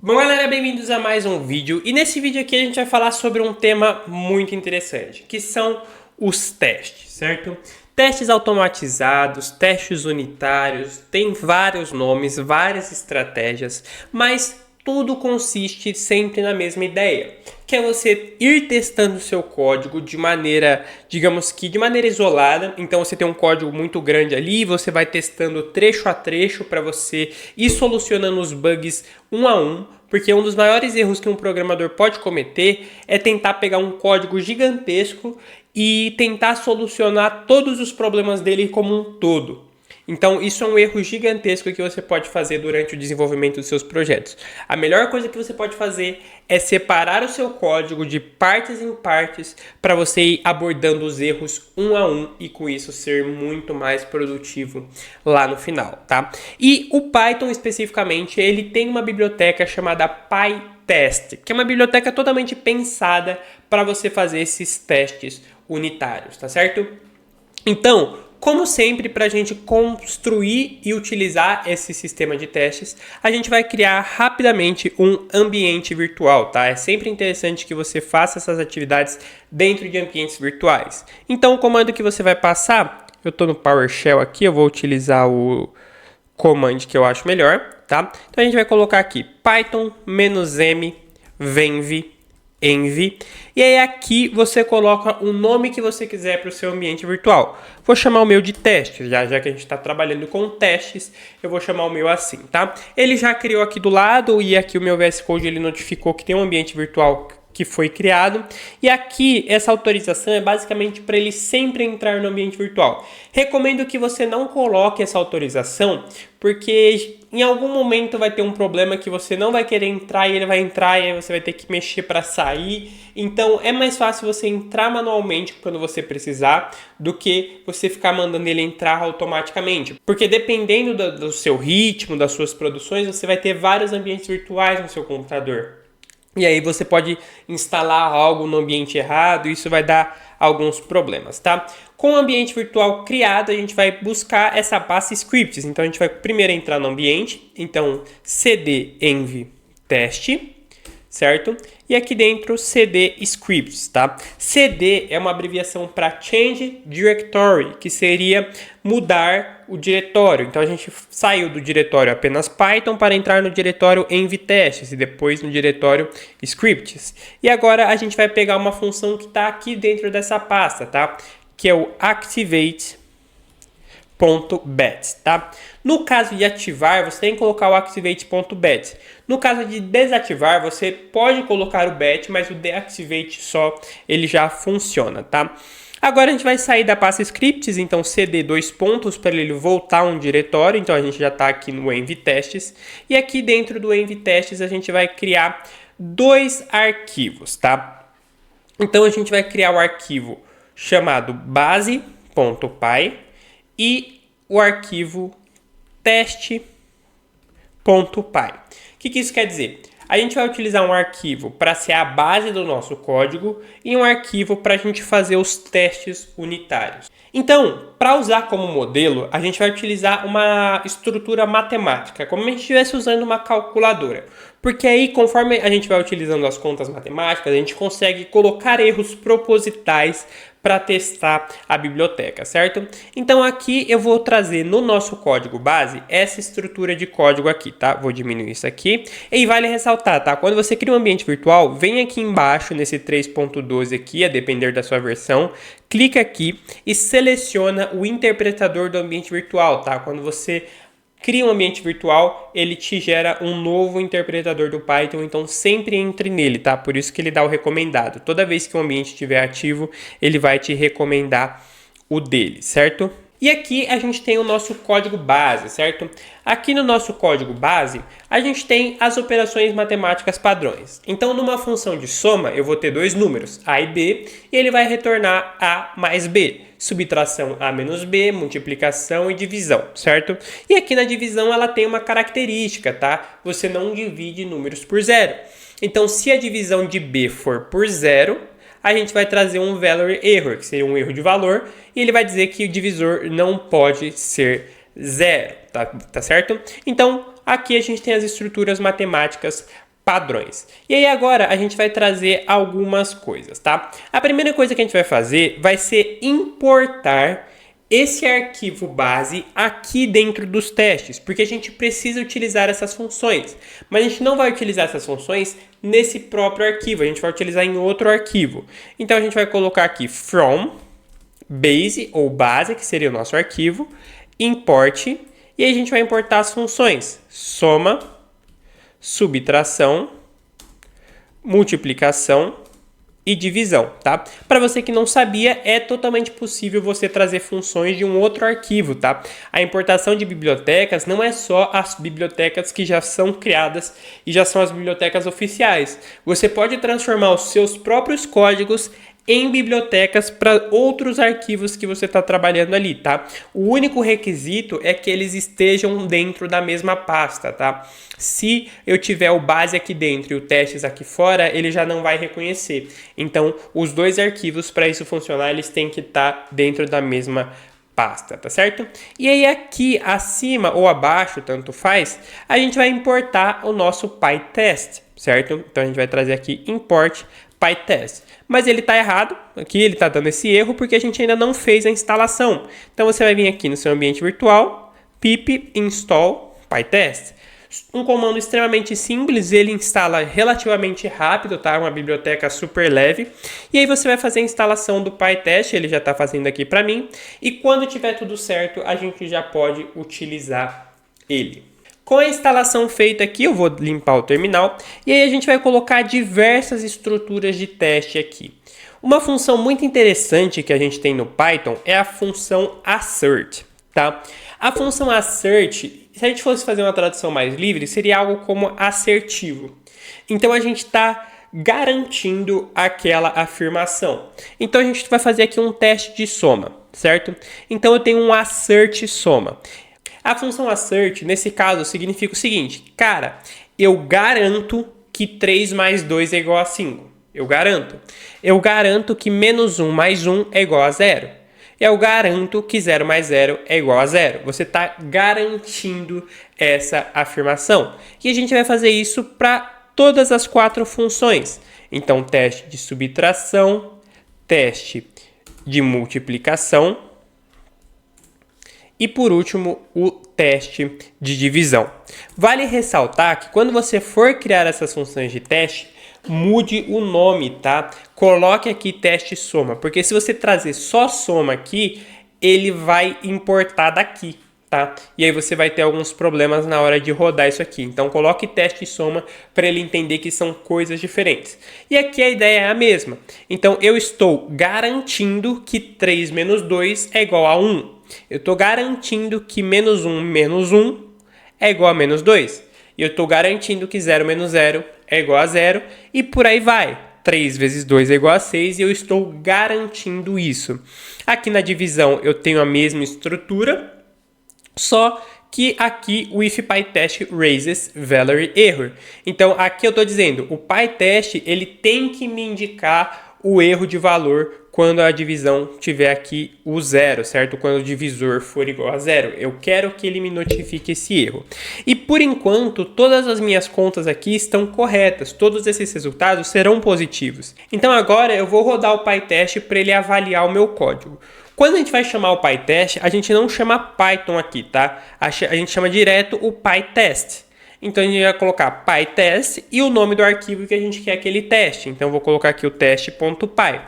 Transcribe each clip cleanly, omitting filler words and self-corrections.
Bom, galera, bem-vindos a mais um vídeo. E nesse vídeo aqui a gente vai falar sobre um tema muito interessante, que são os testes, certo? Testes automatizados, testes unitários, tem vários nomes, várias estratégias, mas tudo consiste sempre na mesma ideia, que é você ir testando o seu código de maneira, digamos que de maneira isolada. Então você tem um código muito grande ali, você vai testando trecho a trecho para você ir solucionando os bugs um a um, porque um dos maiores erros que um programador pode cometer é tentar pegar um código gigantesco e tentar solucionar todos os problemas dele como um todo. Então, isso é um erro gigantesco que você pode fazer durante o desenvolvimento dos seus projetos. A melhor coisa que você pode fazer é separar o seu código de partes em partes para você ir abordando os erros um a um e com isso ser muito mais produtivo lá no final, tá? E o Python especificamente, ele tem uma biblioteca chamada PyTest, que é uma biblioteca totalmente pensada para você fazer esses testes unitários, tá certo? Então, como sempre, para a gente construir e utilizar esse sistema de testes, a gente vai criar rapidamente um ambiente virtual, tá? É sempre interessante que você faça essas atividades dentro de ambientes virtuais. Então, o comando que você vai passar, eu estou no PowerShell aqui, eu vou utilizar o comando que eu acho melhor, tá? Então, a gente vai colocar aqui python-m venv env, e aí aqui você coloca o nome que você quiser para o seu ambiente virtual. Vou chamar o meu de teste, já que a gente está trabalhando com testes, eu vou chamar o meu assim, tá? Ele já criou aqui do lado e aqui o meu VS Code ele notificou que tem um ambiente virtual que foi criado, e aqui essa autorização é basicamente para ele sempre entrar no ambiente virtual. Recomendo que você não coloque essa autorização, porque em algum momento vai ter um problema que você não vai querer entrar e ele vai entrar e aí você vai ter que mexer para sair. Então é mais fácil você entrar manualmente quando você precisar do que você ficar mandando ele entrar automaticamente, porque dependendo do seu ritmo, das suas produções, você vai ter vários ambientes virtuais no seu computador. E aí você pode instalar algo no ambiente errado e isso vai dar alguns problemas, tá? Com o ambiente virtual criado, a gente vai buscar essa base scripts. Então a gente vai primeiro entrar no ambiente, então cd env teste, certo? E aqui dentro cd scripts, tá? CD é uma abreviação para Change Directory, que seria mudar o diretório. Então a gente saiu do diretório apenas Python para entrar no diretório env testes e depois no diretório scripts. E agora a gente vai pegar uma função que está aqui dentro dessa pasta, tá? Que é o activate .bat, tá? No caso de ativar, você tem que colocar o activate.bat. No caso de desativar, você pode colocar o bat, mas o deactivate só ele já funciona, tá? Agora a gente vai sair da pasta scripts, então cd dois pontos para ele voltar a um diretório. Então a gente já está aqui no env testes e aqui dentro do env testes a gente vai criar dois arquivos, tá? Então a gente vai criar o arquivo chamado base.py e o arquivo teste.py. O que isso quer dizer? A gente vai utilizar um arquivo para ser a base do nosso código e um arquivo para a gente fazer os testes unitários. Então, para usar como modelo, a gente vai utilizar uma estrutura matemática, como se a gente estivesse usando uma calculadora. Porque aí, conforme a gente vai utilizando as contas matemáticas, a gente consegue colocar erros propositais para testar a biblioteca, certo? Então aqui eu vou trazer no nosso código base essa estrutura de código aqui, tá? Vou diminuir isso aqui. E vale ressaltar, tá? Quando você cria um ambiente virtual, vem aqui embaixo nesse 3.12 aqui, a depender da sua versão, clica aqui e seleciona o interpretador do ambiente virtual, tá? Quando você cria um ambiente virtual, ele te gera um novo interpretador do Python, então sempre entre nele, tá? Por isso que ele dá o recomendado. Toda vez que o ambiente estiver ativo, ele vai te recomendar o dele, certo? E aqui a gente tem o nosso código base, certo? Aqui no nosso código base, a gente tem as operações matemáticas padrões. Então, numa função de soma, eu vou ter dois números, A e B, e ele vai retornar A mais B. Subtração A menos B, multiplicação e divisão, certo? E aqui na divisão ela tem uma característica, tá? Você não divide números por zero. Então, se a divisão de B for por zero, a gente vai trazer um value error, que seria um erro de valor, e ele vai dizer que o divisor não pode ser zero, tá certo? Então, aqui a gente tem as estruturas matemáticas padrões. E aí agora a gente vai trazer algumas coisas, tá? A primeira coisa que a gente vai fazer vai ser importar esse arquivo base aqui dentro dos testes, porque a gente precisa utilizar essas funções, mas a gente não vai utilizar essas funções nesse próprio arquivo, a gente vai utilizar em outro arquivo. Então a gente vai colocar aqui from base ou base, que seria o nosso arquivo, import, e aí a gente vai importar as funções soma, subtração, multiplicação e divisão, tá? Para você que não sabia, é totalmente possível você trazer funções de um outro arquivo, tá? A importação de bibliotecas não é só as bibliotecas que já são criadas e já são as bibliotecas oficiais. Você pode transformar os seus próprios códigos em bibliotecas para outros arquivos que você está trabalhando ali, tá? O único requisito é que eles estejam dentro da mesma pasta, tá? Se eu tiver o base aqui dentro e o testes aqui fora, ele já não vai reconhecer. Então, os dois arquivos, para isso funcionar, eles têm que estar dentro da mesma pasta, tá certo? E aí aqui acima ou abaixo, tanto faz, a gente vai importar o nosso PyTest, certo? Então a gente vai trazer aqui import PyTest. Mas ele está errado, aqui ele está dando esse erro porque a gente ainda não fez a instalação. Então você vai vir aqui no seu ambiente virtual, pip install PyTest. Um comando extremamente simples, ele instala relativamente rápido, tá? Uma biblioteca super leve. E aí você vai fazer a instalação do PyTest, ele já está fazendo aqui para mim. E quando tiver tudo certo, a gente já pode utilizar ele. Com a instalação feita aqui, eu vou limpar o terminal e aí a gente vai colocar diversas estruturas de teste aqui. Uma função muito interessante que a gente tem no Python é a função assert, tá? A função assert, se a gente fosse fazer uma tradução mais livre, seria algo como assertivo. Então a gente está garantindo aquela afirmação. Então a gente vai fazer aqui um teste de soma, certo? Então eu tenho um assert soma. A função assert, nesse caso, significa o seguinte: cara, eu garanto que 3 mais 2 é igual a 5. Eu garanto que menos 1 mais 1 é igual a 0. Eu garanto que 0 mais 0 é igual a 0. Você está garantindo essa afirmação. E a gente vai fazer isso para todas as 4 funções. Então, teste de subtração, teste de multiplicação, e por último, o teste de divisão. Vale ressaltar que quando você for criar essas funções de teste, mude o nome, tá? Coloque aqui teste soma, porque se você trazer só soma aqui, ele vai importar daqui, tá? E aí você vai ter alguns problemas na hora de rodar isso aqui. Então coloque teste soma para ele entender que são coisas diferentes. E aqui a ideia é a mesma. Então eu estou garantindo que 3 menos 2 é igual a 1. Eu estou garantindo que menos 1 é igual a menos 2. E eu estou garantindo que 0 menos 0 é igual a 0. E por aí vai. 3 vezes 2 é igual a 6 e eu estou garantindo isso. Aqui na divisão eu tenho a mesma estrutura, só que aqui o if PyTest raises value error. Então aqui eu estou dizendo, o PyTest ele tem que me indicar o erro de valor quando a divisão tiver aqui o 0, certo? Quando o divisor for igual a 0. Eu quero que ele me notifique esse erro. E por enquanto, todas as minhas contas aqui estão corretas. Todos esses resultados serão positivos. Então agora eu vou rodar o PyTest para ele avaliar o meu código. Quando a gente vai chamar o PyTest, a gente não chama Python aqui, tá? A gente chama direto o PyTest. Então a gente vai colocar PyTest e o nome do arquivo que a gente quer que ele teste. Então eu vou colocar aqui o teste.py.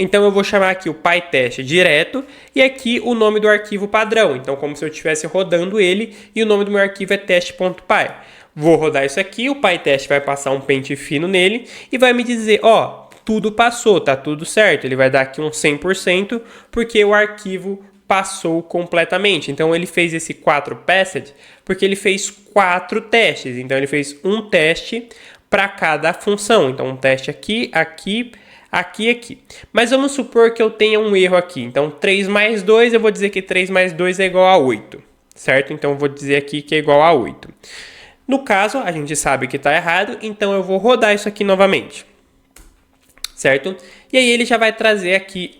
Então eu vou chamar aqui o PyTest direto e aqui o nome do arquivo padrão. Então como se eu estivesse rodando ele e o nome do meu arquivo é teste.py. Vou rodar isso aqui, o PyTest vai passar um pente fino nele e vai me dizer, ó, tudo passou, tá tudo certo. Ele vai dar aqui um 100% porque o arquivo passou completamente. Então ele fez esse 4 passed porque ele fez 4 testes. Então ele fez um teste para cada função. Então um teste aqui, aqui, aqui e aqui. Mas vamos supor que eu tenha um erro aqui. Então 3 mais 2, eu vou dizer que 3 mais 2 é igual a 8. Certo? Então eu vou dizer aqui que é igual a 8. No caso, a gente sabe que está errado, então eu vou rodar isso aqui novamente. Certo? E aí ele já vai trazer aqui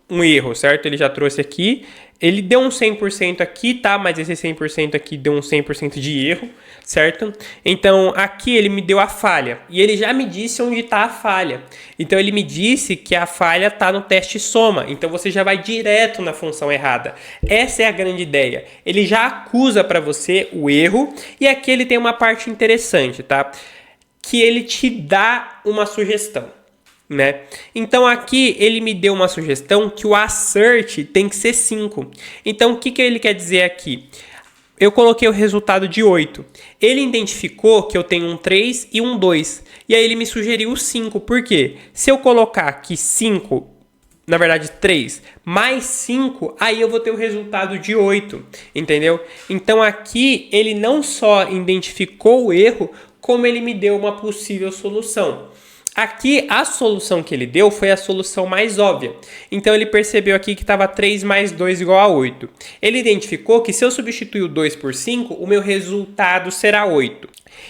um erro, certo? Ele já trouxe aqui Ele deu um 100% aqui, tá? Mas esse 100% aqui deu um 100% de erro, certo? Então, aqui ele me deu a falha. E ele já me disse onde está a falha. Então, ele me disse que a falha está no teste soma. Então, você já vai direto na função errada. Essa é a grande ideia. Ele já acusa para você o erro. E aqui ele tem uma parte interessante, tá? Que ele te dá uma sugestão, né? Então aqui ele me deu uma sugestão que o assert tem que ser 5. Então o que ele quer dizer aqui? Eu coloquei o resultado de 8. Ele identificou que eu tenho um 3 e um 2. E aí ele me sugeriu o 5. Por quê? Se eu colocar aqui 5, na verdade 3, mais 5, aí eu vou ter o resultado de 8. Entendeu? Então aqui ele não só identificou o erro, como ele me deu uma possível solução. Aqui, a solução que ele deu foi a solução mais óbvia. Então, ele percebeu aqui que estava 3 mais 2 igual a 8. Ele identificou que se eu substituir o 2 por 5, o meu resultado será 8.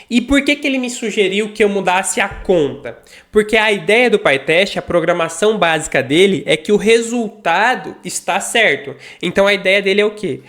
E por que ele me sugeriu que eu mudasse a conta? Porque a ideia do PyTest, a programação básica dele, é que o resultado está certo. Então, a ideia dele é o quê?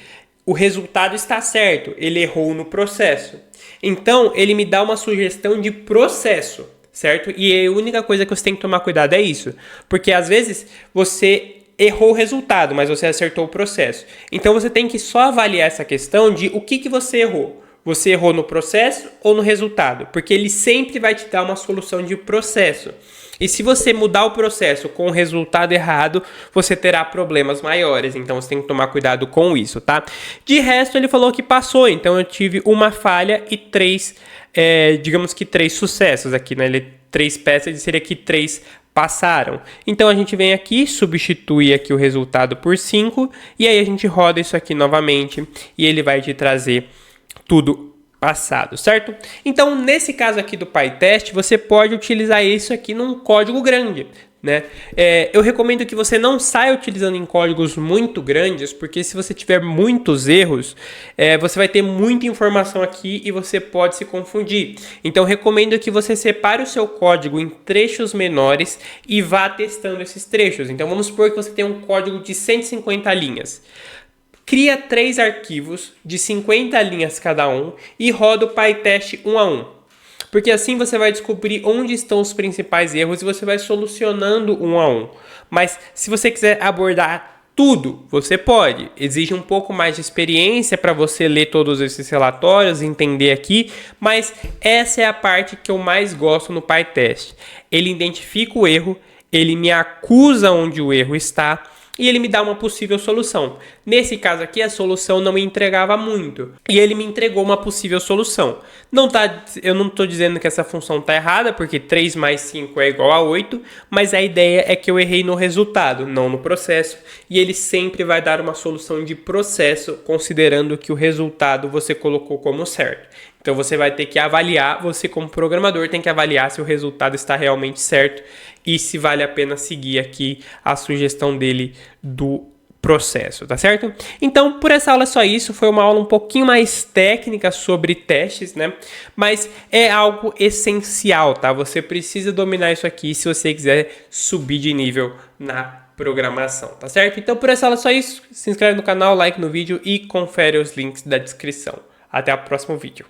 O resultado está certo, ele errou no processo. Então, ele me dá uma sugestão de processo, certo? E a única coisa que você tem que tomar cuidado é isso. Porque, às vezes, você errou o resultado, mas você acertou o processo. Então, você tem que só avaliar essa questão de o que você errou. Você errou no processo ou no resultado? Porque ele sempre vai te dar uma solução de processo. E se você mudar o processo com o resultado errado, você terá problemas maiores. Então, você tem que tomar cuidado com isso, tá? De resto, ele falou que passou. Então, eu tive uma falha e 3, digamos que 3 sucessos aqui, né? Ele 3 peças, seria que 3 passaram. Então, a gente vem aqui, substitui aqui o resultado por 5. E aí, a gente roda isso aqui novamente. E ele vai te trazer tudo passado, certo? Então, nesse caso aqui do PyTest, você pode utilizar isso aqui num código grande, né? Eu recomendo que você não saia utilizando em códigos muito grandes, porque se você tiver muitos erros, você vai ter muita informação aqui e você pode se confundir. Então, recomendo que você separe o seu código em trechos menores e vá testando esses trechos. Então, vamos supor que você tem um código de 150 linhas. Cria 3 arquivos de 50 linhas cada um e roda o PyTest um a um. Porque assim você vai descobrir onde estão os principais erros e você vai solucionando um a um. Mas se você quiser abordar tudo, você pode. Exige um pouco mais de experiência para você ler todos esses relatórios, entender aqui. Mas essa é a parte que eu mais gosto no PyTest. Ele identifica o erro, ele me acusa onde o erro está e ele me dá uma possível solução. Nesse caso aqui, a solução não me entregava muito. E ele me entregou uma possível solução. Eu não estou dizendo que essa função está errada, porque 3 mais 5 é igual a 8. Mas a ideia é que eu errei no resultado, não no processo. E ele sempre vai dar uma solução de processo, considerando que o resultado você colocou como certo. Então você vai ter que avaliar, você como programador tem que avaliar se o resultado está realmente certo e se vale a pena seguir aqui a sugestão dele do processo, tá certo? Então, por essa aula é só isso, foi uma aula um pouquinho mais técnica sobre testes, né? Mas é algo essencial, tá? Você precisa dominar isso aqui se você quiser subir de nível na programação, tá certo? Então, por essa aula é só isso, se inscreve no canal, like no vídeo e confere os links da descrição. Até o próximo vídeo.